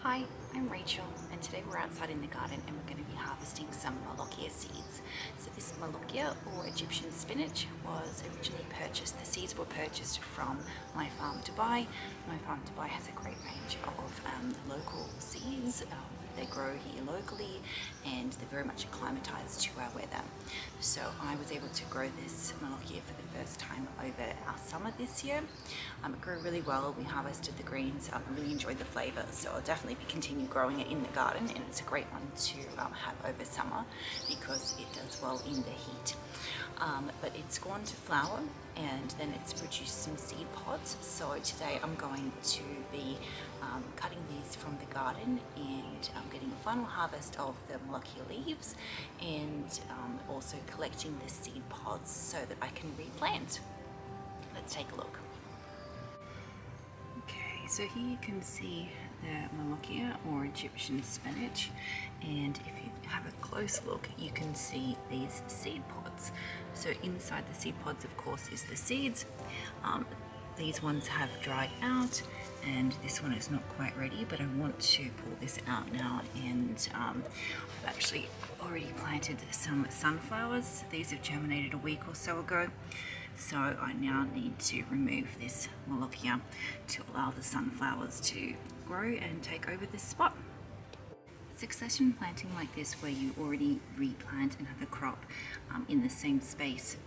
Hi, I'm Rachel, and today we're outside in the garden and we're going to be harvesting some Molokhia seeds. So this Molokhia, or Egyptian spinach, was originally purchased. The seeds were purchased from my farm Dubai. My farm Dubai has a great range of local seeds. They grow here locally and they're very much acclimatized to our weather. So I was able to grow this Molokhia for the first time over our summer this year. It grew really well. We harvested the greens. I really enjoyed the flavour, so I'll definitely continue growing it in the garden, and it's a great one to have over summer because it does well in the heat. But it's gone to flower and then it's produced some seed pods. So today I'm going to be cutting these from the garden and getting a final harvest of the Molokhia leaves, and also collecting the seed pods so that I can replant. Let's take a look. Okay, so here you can see the Molokhia, or Egyptian spinach, and if you have a close look you can see these seed pods. So inside the seed pods, of course, is the seeds. These ones have dried out and this one is not quite ready, but I want to pull this out now, and I've actually already planted some sunflowers. These have germinated a week or so ago. So I now need to remove this Molokhia to allow the sunflowers to grow and take over this spot. Succession planting like this, where you already replant another crop in the same space,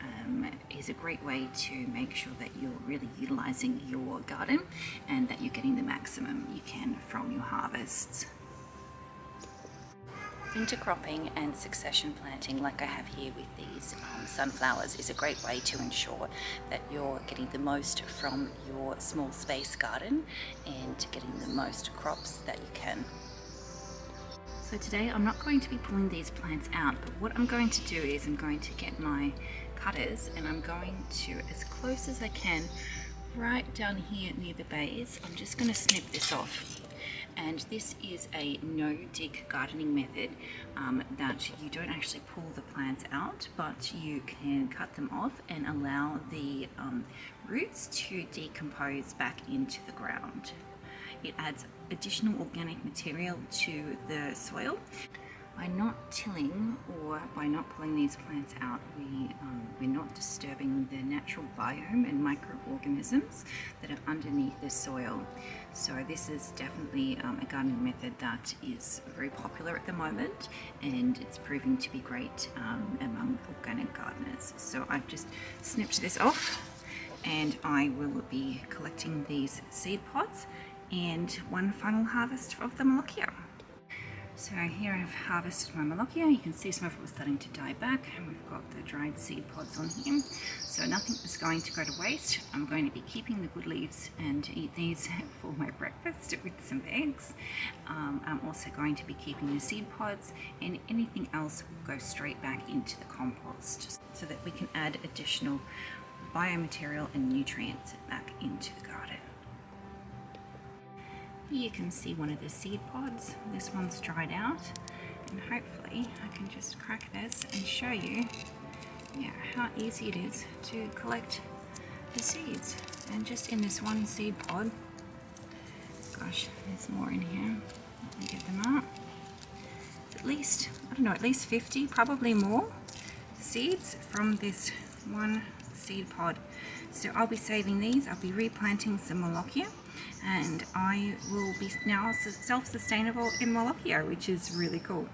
is a great way to make sure that you're really utilizing your garden and that you're getting the maximum you can from your harvests. Intercropping and succession planting, like I have here with these sunflowers, is a great way to ensure that you're getting the most from your small space garden and getting the most crops that you can. So today I'm not going to be pulling these plants out, but what I'm going to do is I'm going to get my cutters and I'm going to, as close as I can, right down here near the base, I'm just going to snip this off. And this is a no-dig gardening method that you don't actually pull the plants out, but you can cut them off and allow the roots to decompose back into the ground. It adds additional organic material to the soil. By not tilling or by not pulling these plants out, we're not disturbing the natural biome and microorganisms that are underneath the soil. So this is definitely a gardening method that is very popular at the moment, and it's proving to be great among organic gardeners. So I've just snipped this off, and I will be collecting these seed pods and one final harvest of the Molokhia. So here I've harvested my Molokhia. You can see some of it was starting to die back, and we've got the dried seed pods on here. So nothing is going to go to waste. I'm going to be keeping the good leaves and eat these for my breakfast with some eggs. I'm also going to be keeping the seed pods, and anything else will go straight back into the compost so that we can add additional biomaterial and nutrients back into the garden. You can see one of the seed pods. This one's dried out, and hopefully I can just crack this and show you how easy it is to collect the seeds. And just in this one seed pod, gosh, there's more in here. Let me get them out. At least, I don't know, at least 50, probably more seeds from this one seed pod. So I'll be saving these. I'll be replanting some Molokhia, and I will be now self-sustainable in Molokhia, which is really cool.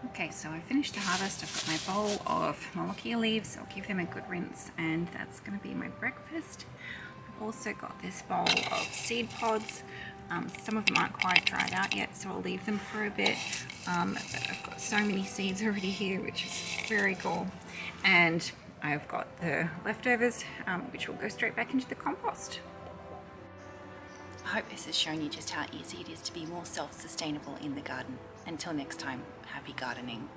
Okay, so I finished the harvest. I've got my bowl of Molokhia leaves. I'll give them a good rinse, and that's going to be my breakfast. I've also got this bowl of seed pods. Some of them aren't quite dried out yet, so I'll leave them for a bit. I've got so many seeds already here, which is very cool. And I've got the leftovers, which will go straight back into the compost. I hope this has shown you just how easy it is to be more self-sustainable in the garden. Until next time, happy gardening.